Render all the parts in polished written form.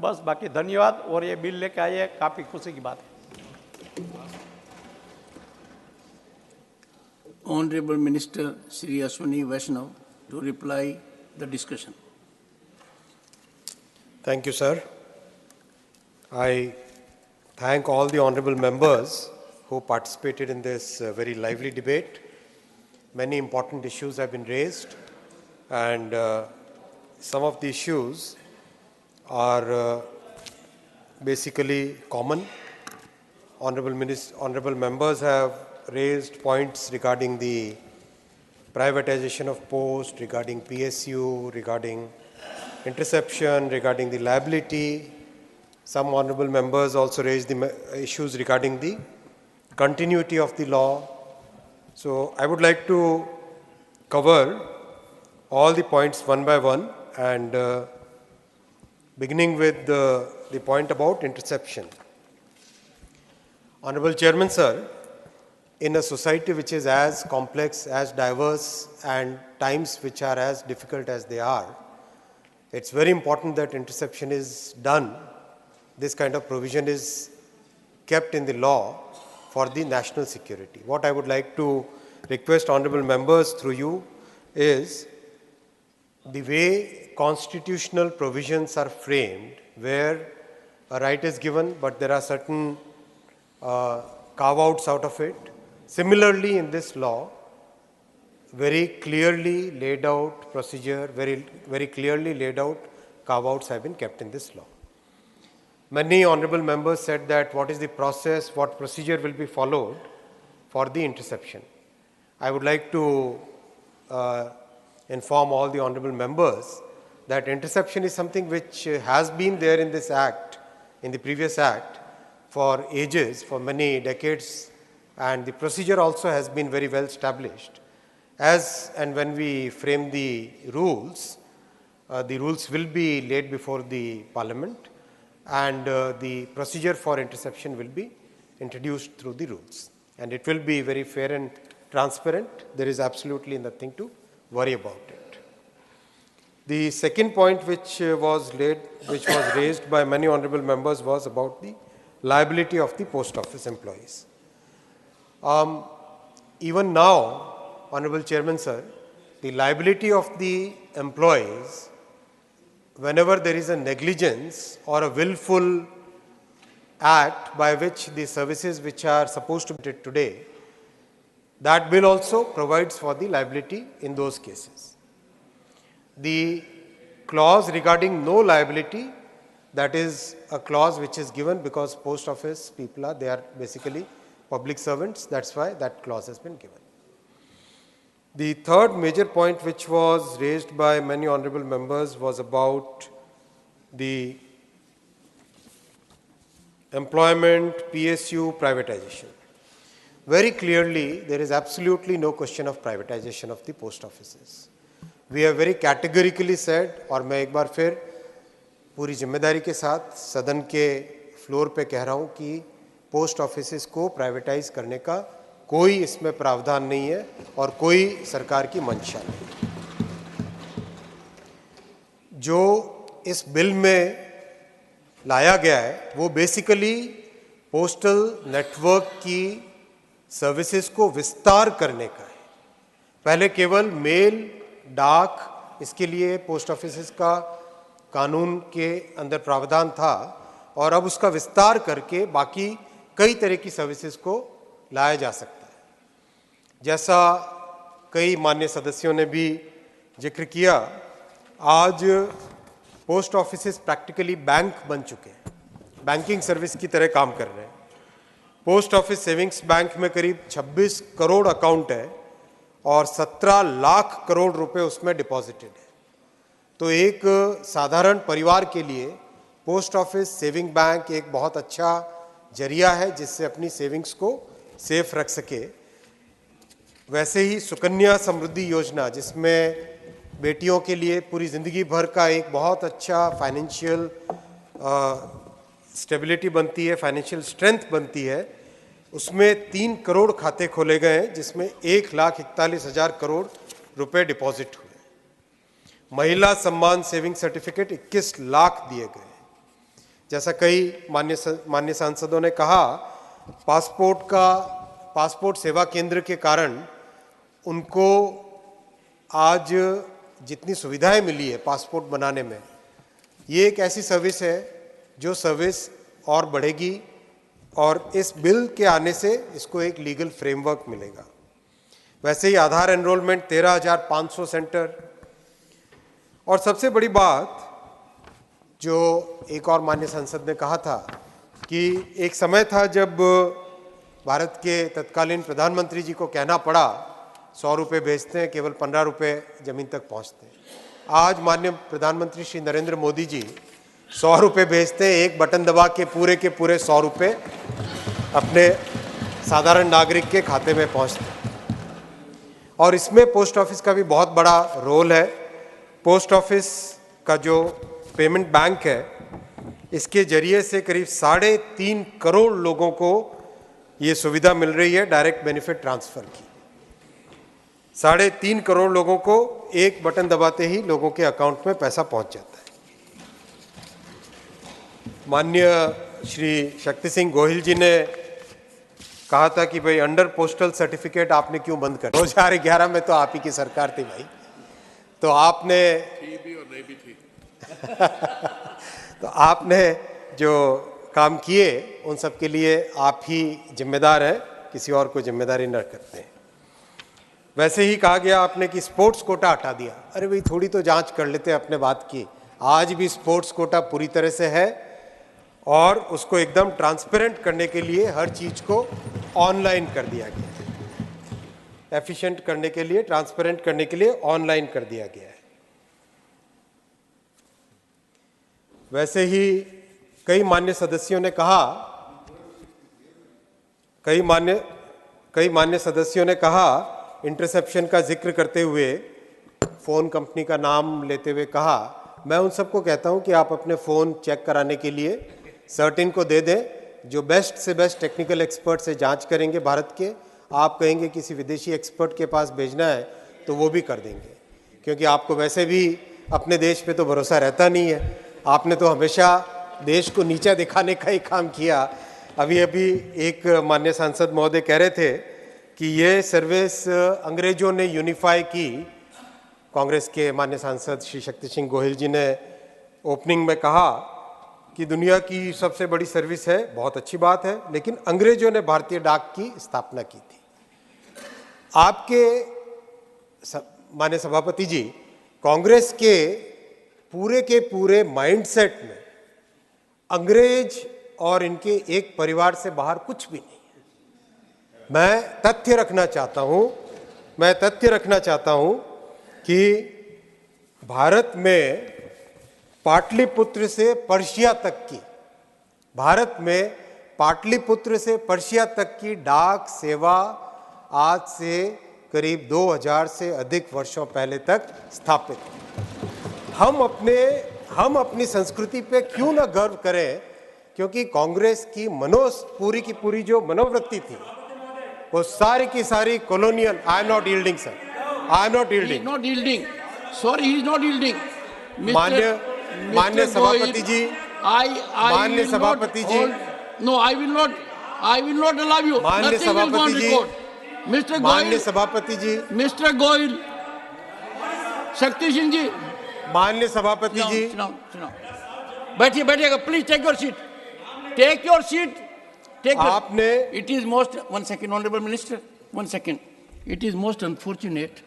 बस बाकी धन्यवाद। और ये बिल लेके आए, काफ़ी खुशी की बात है। Honorable Minister Shri Ashwini Vaishnaw to reply the discussion. Thank you, sir. I thank all the honorable members who participated in this very lively debate. Many important issues have been raised, and some of the issues are basically common. Honorable members have raised points regarding the privatization of post, regarding PSU, regarding interception, regarding the liability. Some honorable members also raised the issues regarding the continuity of the law. So I would like to cover all the points one by one, and beginning with the point about interception. Honorable Chairman, sir, in a society which is as complex, as diverse, and times which are as difficult as they are, it's very important that interception is done. This kind of provision is kept in the law for the national security. What I would like to request honorable members through you is the way constitutional provisions are framed, where a right is given, but there are certain carve-outs out of it. Similarly, in this law, very clearly laid out procedure, very clearly laid out carve-outs have been kept in this law. Many honorable members said that what is the process, what procedure will be followed for the interception. I would like to inform all the honorable members that interception is something which has been there in this act, in the previous act, for ages, for many decades, and the procedure also has been very well established. As and when we frame the rules will be laid before the Parliament, and the procedure for interception will be introduced through the rules. And it will be very fair and transparent. There is absolutely nothing to worry about it. The second point which was raised by many honorable members was about the liability of the post office employees. Even now, Honorable Chairman, sir, the liability of the employees, whenever there is a negligence or a willful act by which the services which are supposed to be did today, that bill also provides for the liability in those cases. The clause regarding no liability, that is a clause which is given because post office people they are basically public servants. That's why that clause has been given. The third major point which was raised by many honorable members was about the employment, PSU, privatization. Very clearly, there is absolutely no question of privatization of the post offices. We have very categorically said, और मैं एक बार फिर पूरी जिम्मेदारी के साथ सदन के फ्लोर पे कह रहा हूँ कि पोस्ट ऑफिसेस को प्राइवेटाइज करने का कोई इसमें प्रावधान नहीं है और कोई सरकार की मंशा नहीं। जो इस बिल में लाया गया है वो बेसिकली पोस्टल नेटवर्क की सर्विसेज को विस्तार करने का है। पहले केवल मेल, डाक, इसके लिए पोस्ट ऑफिसेस का कानून के अंदर प्रावधान था और अब उसका विस्तार करके बाकी कई तरह की सर्विसेज को लाया जा सकता है। जैसा कई माननीय सदस्यों ने भी जिक्र किया, आज पोस्ट ऑफिसेस प्रैक्टिकली बैंक बन चुके हैं, बैंकिंग सर्विस की तरह काम कर रहे हैं। पोस्ट ऑफिस सेविंग्स बैंक में करीब 26 करोड़ अकाउंट है और 17 लाख करोड़ रुपए उसमें डिपॉजिटेड है। तो एक साधारण परिवार के लिए पोस्ट ऑफिस सेविंग बैंक एक बहुत अच्छा जरिया है जिससे अपनी सेविंग्स को सेफ रख सके। वैसे ही सुकन्या समृद्धि योजना, जिसमें बेटियों के लिए पूरी ज़िंदगी भर का एक बहुत अच्छा फाइनेंशियल स्टेबिलिटी बनती है, फाइनेंशियल स्ट्रेंथ बनती है, उसमें 3 करोड़ खाते खोले गए हैं जिसमें 1,41,000 करोड़ रुपए डिपॉजिट हुए। महिला सम्मान सेविंग सर्टिफिकेट 21 लाख दिए गए। जैसा कई मान्य सांसदों ने कहा, पासपोर्ट सेवा केंद्र के कारण उनको आज जितनी सुविधाएं मिली है पासपोर्ट बनाने में, ये एक ऐसी सर्विस है जो सर्विस और बढ़ेगी और इस बिल के आने से इसको एक लीगल फ्रेमवर्क मिलेगा। वैसे ही आधार एनरोलमेंट 13,500 सेंटर, और सबसे बड़ी बात जो एक और माननीय संसद ने कहा था कि एक समय था जब भारत के तत्कालीन प्रधानमंत्री जी को कहना पड़ा 100 रुपये भेजते हैं, केवल 15 रुपये जमीन तक पहुंचते हैं। आज माननीय प्रधानमंत्री श्री नरेंद्र मोदी जी 100 रुपये भेजते हैं, एक बटन दबा के पूरे 100 रुपये अपने साधारण नागरिक के खाते में पहुंचते हैं। और इसमें पोस्ट ऑफिस का भी बहुत बड़ा रोल है। पोस्ट ऑफिस का जो पेमेंट बैंक है, इसके जरिए से करीब 3.5 करोड़ लोगों को ये सुविधा मिल रही है डायरेक्ट बेनिफिट ट्रांसफर की। 3.5 करोड़ लोगों को एक बटन दबाते ही लोगों के अकाउंट में पैसा पहुंच जाता है। माननीय श्री शक्ति सिंह गोहिल जी ने कहा था कि भाई अंडर पोस्टल सर्टिफिकेट आपने क्यों बंद कर, 2011 में तो आप ही की सरकार थी भाई, तो आपने थी भी और नहीं भी थी तो आपने जो काम किए उन सब के लिए आप ही जिम्मेदार हैं, किसी और को जिम्मेदारी न करते हैं। वैसे ही कहा गया आपने कि स्पोर्ट्स कोटा हटा दिया। अरे भाई थोड़ी तो जांच कर लेते अपने बात की। आज भी स्पोर्ट्स कोटा पूरी तरह से है और उसको एकदम ट्रांसपेरेंट करने के लिए हर चीज को ऑनलाइन कर दिया गया है। एफिशिएंट करने के लिए, ट्रांसपेरेंट करने के लिए ऑनलाइन कर दिया गया है। वैसे ही कई मान्य सदस्यों ने कहा, इंटरसेप्शन का जिक्र करते हुए, फोन कंपनी का नाम लेते हुए कहा, मैं उन सबको कहता हूं कि आप अपने फोन चेक कराने के लिए सर्टिन को दे दें, जो बेस्ट से बेस्ट टेक्निकल एक्सपर्ट से जांच करेंगे भारत के। आप कहेंगे किसी विदेशी एक्सपर्ट के पास भेजना है तो वो भी कर देंगे, क्योंकि आपको वैसे भी अपने देश पे तो भरोसा रहता नहीं है। आपने तो हमेशा देश को नीचा दिखाने का ही काम किया। अभी एक माननीय सांसद महोदय कह रहे थे कि ये सर्विस अंग्रेजों ने यूनिफाई की। कांग्रेस के माननीय सांसद श्री शक्ति सिंह गोहिल जी ने ओपनिंग में कहा कि दुनिया की सबसे बड़ी सर्विस है, बहुत अच्छी बात है, लेकिन अंग्रेजों ने भारतीय डाक की स्थापना की थी। आपके माननीय सभापति जी, कांग्रेस के पूरे माइंडसेट में अंग्रेज और इनके एक परिवार से बाहर कुछ भी नहीं है। मैं तथ्य रखना चाहता हूं कि भारत में पाटलिपुत्र से पर्शिया तक की डाक सेवा आज से करीब 2000 से अधिक वर्षों पहले तक स्थापित है। हम अपनी संस्कृति पे क्यों ना गर्व करें, क्योंकि कांग्रेस की पूरी जो मनोवृत्ति थी वो सारी की सारी colonial. I am not yielding sir, I am not yielding. Not yielding. Sorry, he is not yielding. मान्य सभापति जी, मान्य सभापति जी, no, I will not allow you. मान्य सभापति जी, Mr. मान्य Goyal, सभापति जी, Mr. Goyal, शक्ति सिंह जी, मान्य सभापति जी, बैठिए, please take your seat. Take your seat. आपने, It is most, one second, Honorable Minister, one second. It is most unfortunate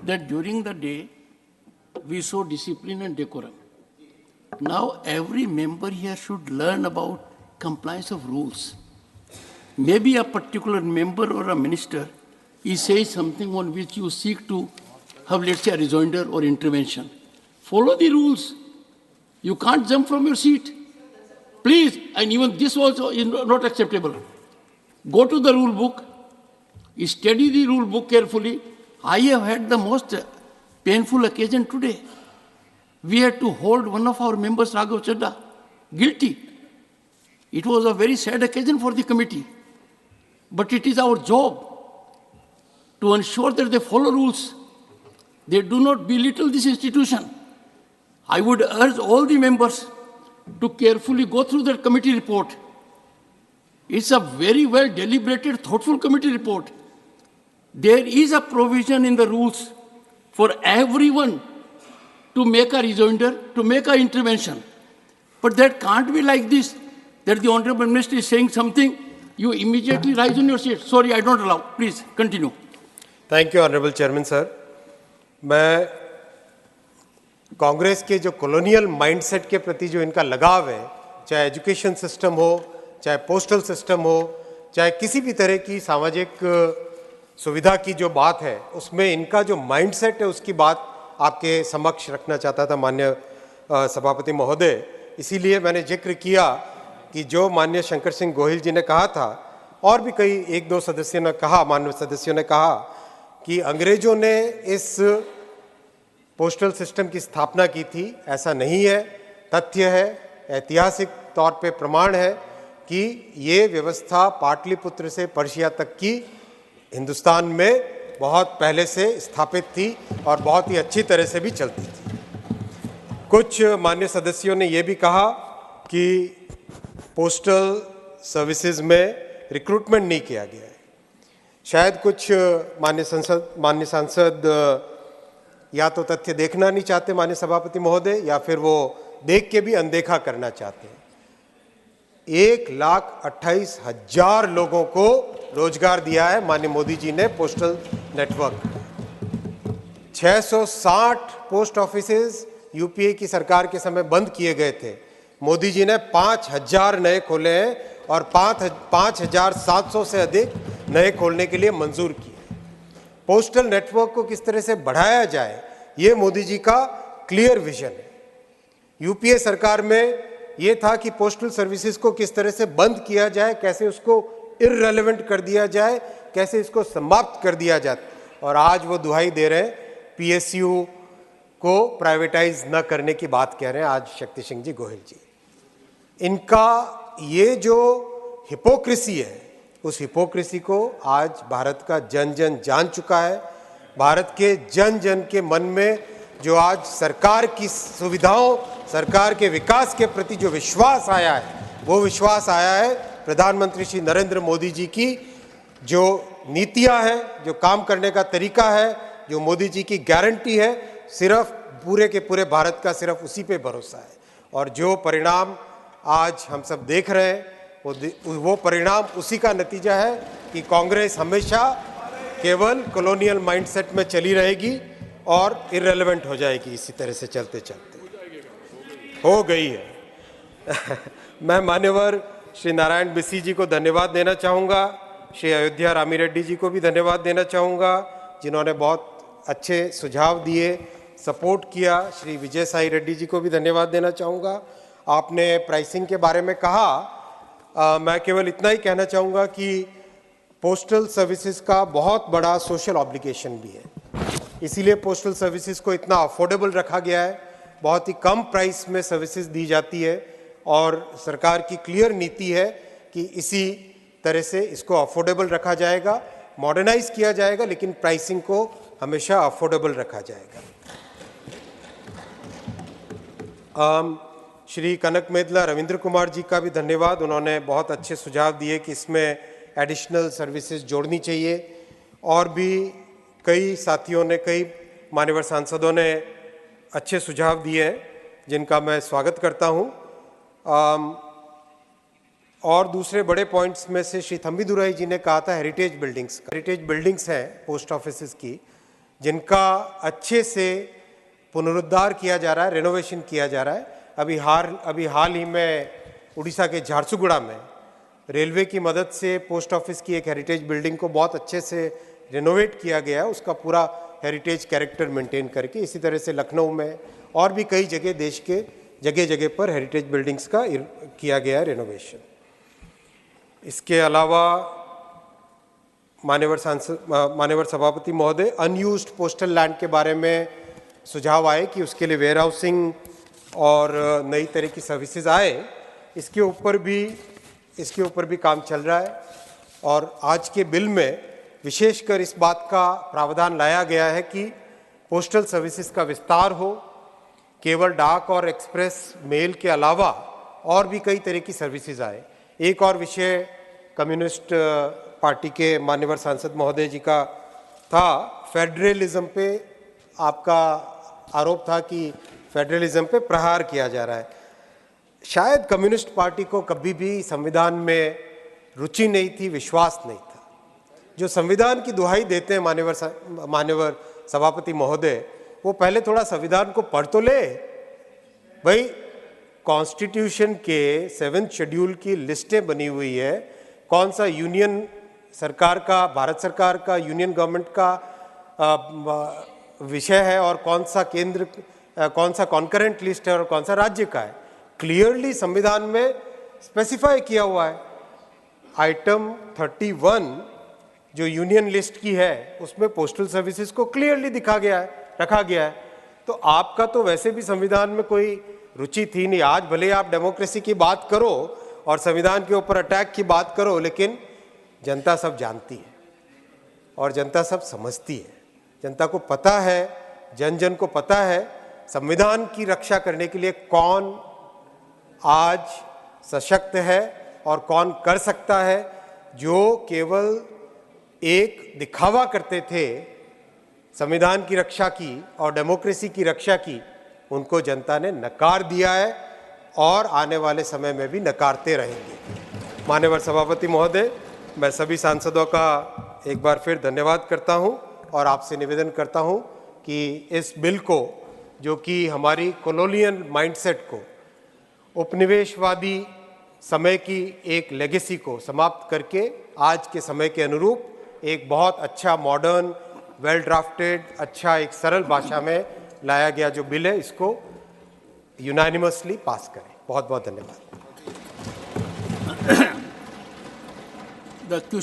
that during the day we show discipline and decorum. Now every member here should learn about compliance of rules. Maybe a particular member or a minister is saying something on which you seek to have, let's say, a rejoinder or intervention. Follow the rules. You can't jump from your seat. Please, and even this also is not acceptable. Go to the rule book, study the rule book carefully. I have had the most painful occasion today. We had to hold one of our members, Raghav Chadda, guilty. It was a very sad occasion for the committee. But it is our job to ensure that they follow rules. They do not belittle this institution. I would urge all the members to carefully go through that committee report. It's a very well deliberated, thoughtful committee report. There is a provision in the rules for everyone to make a rejoinder, to make an intervention. But that can't be like this, that the Honorable Minister is saying something, you immediately rise on your seat. Sorry, I don't allow. Please, continue. Thank you honourable chairman sir. मैं कांग्रेस के जो colonial mindset के प्रति जो इनका लगाव है, चाहे एजुकेशन सिस्टम हो, चाहे पोस्टल सिस्टम हो, चाहे किसी भी तरह की सामाजिक सुविधा की जो बात है, उसमें इनका जो माइंडसेट है उसकी बात आपके समक्ष रखना चाहता था माननीय सभापति महोदय। इसीलिए मैंने जिक्र किया कि जो माननीय शंकर सिंह गोहिल जी ने कहा था और भी कई एक दो सदस्यों ने कहा, माननीय सदस्यों ने कहा कि अंग्रेजों ने इस पोस्टल सिस्टम की स्थापना की थी। ऐसा नहीं है, तथ्य है, ऐतिहासिक तौर पे प्रमाण है कि ये व्यवस्था पाटलिपुत्र से पर्शिया तक की हिंदुस्तान में बहुत पहले से स्थापित थी और बहुत ही अच्छी तरह से भी चलती थी। कुछ माननीय सदस्यों ने ये भी कहा कि पोस्टल सर्विसेज में रिक्रूटमेंट नहीं किया गया है। शायद कुछ माननीय सांसद या तो तथ्य देखना नहीं चाहते माननीय सभापति महोदय, या फिर वो देख के भी अनदेखा करना चाहते हैं। 1,28,000 लोगों को रोजगार दिया है माननीय मोदी जी ने postal network. 660 post offices UPA की सरकार के समय बंद किए गए थे, मोदी जी ने 5,000 नए खोले हैं और 5,700 से अधिक नए खोलने के लिए मंजूर किए। पोस्टल नेटवर्क को किस तरह से बढ़ाया जाए, ये मोदी जी का क्लियर विजन है। यूपीए सरकार में ये था कि पोस्टल सर्विसेज को किस तरह से बंद किया जाए, कैसे उसको इररेलेवेंट कर दिया जाए, कैसे इसको समाप्त कर दिया जाए, और आज वो दुहाई दे रहे हैं, पीएसयू को प्राइवेटाइज न करने की बात कह रहे हैं आज शक्ति सिंह जी गोहिल जी। इनका ये जो हिपोक्रेसी है, उस हिपोक्रेसी को आज भारत का जन जन जान चुका है। भारत के जन जन के मन में जो आज सरकार की सुविधाओं, सरकार के विकास के प्रति जो विश्वास आया है, वो विश्वास आया है प्रधानमंत्री श्री नरेंद्र मोदी जी की जो नीतियां हैं, जो काम करने का तरीका है, जो मोदी जी की गारंटी है, सिर्फ पूरे के पूरे भारत का सिर्फ उसी पे भरोसा है। और जो परिणाम आज हम सब देख रहे हैं, वो परिणाम उसी का नतीजा है कि कांग्रेस हमेशा केवल कॉलोनियल माइंडसेट में चली रहेगी और इररेलेवेंट हो जाएगी। इसी तरह से चलते चलते हो गई है। मैं मान्यवर श्री नारायण बिसी जी को धन्यवाद देना चाहूँगा, श्री अयोध्या रामी रेड्डी जी को भी धन्यवाद देना चाहूँगा, जिन्होंने बहुत अच्छे सुझाव दिए, सपोर्ट किया। श्री विजय साई रेड्डी जी को भी धन्यवाद देना चाहूँगा। आपने प्राइसिंग के बारे में कहा, मैं केवल इतना ही कहना चाहूँगा कि पोस्टल सर्विसेज का बहुत बड़ा सोशल ऑब्लिगेशन भी है, इसीलिए पोस्टल सर्विसेज को इतना अफोर्डेबल रखा गया है। बहुत ही कम प्राइस में सर्विसेज दी जाती है और सरकार की क्लियर नीति है कि इसी तरह से इसको अफोर्डेबल रखा जाएगा, मॉडर्नाइज किया जाएगा, लेकिन प्राइसिंग को हमेशा अफोर्डेबल रखा जाएगा। श्री कनक मेदला रविंद्र कुमार जी का भी धन्यवाद। उन्होंने बहुत अच्छे सुझाव दिए कि इसमें एडिशनल सर्विसेज जोड़नी चाहिए, और भी कई साथियों ने, कई मान्यवर सांसदों ने अच्छे सुझाव दिए हैं, जिनका मैं स्वागत करता हूं। और दूसरे बड़े पॉइंट्स में से श्री थम्बीदुराई जी ने कहा था हेरिटेज बिल्डिंग्स हैं पोस्ट ऑफिसेज की, जिनका अच्छे से पुनरुद्धार किया जा रहा है, रेनोवेशन किया जा रहा है। अभी हाल ही में उड़ीसा के झारसुगुड़ा में रेलवे की मदद से पोस्ट ऑफिस की एक हेरिटेज बिल्डिंग को बहुत अच्छे से रेनोवेट किया गया है, उसका पूरा हेरिटेज कैरेक्टर मेंटेन करके। इसी तरह से लखनऊ में और भी कई जगह देश के जगह जगह पर हेरिटेज बिल्डिंग्स का किया गया है रेनोवेशन। इसके अलावा मान्यवर सभापति महोदय, अनयूज्ड पोस्टल लैंड के बारे में सुझाव आए कि उसके लिए वेयर हाउसिंग और नई तरह की सर्विसेज आए, इसके ऊपर भी काम चल रहा है। और आज के बिल में विशेषकर इस बात का प्रावधान लाया गया है कि पोस्टल सर्विसेज का विस्तार हो, केवल डाक और एक्सप्रेस मेल के अलावा और भी कई तरह की सर्विसेज आए। एक और विषय कम्युनिस्ट पार्टी के मान्यवर सांसद महोदय जी का था, फेडरलिज्म पे आपका आरोप था कि फेडरलिज्म पे प्रहार किया जा रहा है। शायद कम्युनिस्ट पार्टी को कभी भी संविधान में रुचि नहीं थी, विश्वास नहीं था। जो संविधान की दुहाई देते हैं मान्यवर सभापति महोदय, वो पहले थोड़ा संविधान को पढ़ तो ले। भाई, कॉन्स्टिट्यूशन के 7th शेड्यूल की लिस्टें बनी हुई है, कौन सा यूनियन सरकार का, भारत सरकार का, यूनियन गवर्नमेंट का विषय है और कौन सा केंद्र, कौन सा कॉन्करेंट लिस्ट है और कौन सा राज्य का है, क्लियरली संविधान में स्पेसिफाई किया हुआ है। आइटम 31 जो यूनियन लिस्ट की है, उसमें पोस्टल सर्विसेज को क्लियरली रखा गया है। तो आपका तो वैसे भी संविधान में कोई रुचि थी नहीं। आज भले आप डेमोक्रेसी की बात करो और संविधान के ऊपर अटैक की बात करो, लेकिन जनता सब जानती है और जनता सब समझती है। जनता को पता है, जन जन को पता है संविधान की रक्षा करने के लिए कौन आज सशक्त है और कौन कर सकता है। जो केवल एक दिखावा करते थे संविधान की रक्षा की और डेमोक्रेसी की रक्षा की, उनको जनता ने नकार दिया है और आने वाले समय में भी नकारते रहेंगे। माननीय सभापति महोदय, मैं सभी सांसदों का एक बार फिर धन्यवाद करता हूं और आपसे निवेदन करता हूं कि इस बिल को, जो कि हमारी कॉलोनियल माइंडसेट को, उपनिवेशवादी समय की एक लेगेसी को समाप्त करके आज के समय के अनुरूप एक बहुत अच्छा मॉडर्न, वेल ड्राफ्टेड, अच्छा एक सरल भाषा में लाया गया जो बिल है, इसको यूनानिमसली पास करें। बहुत बहुत धन्यवाद।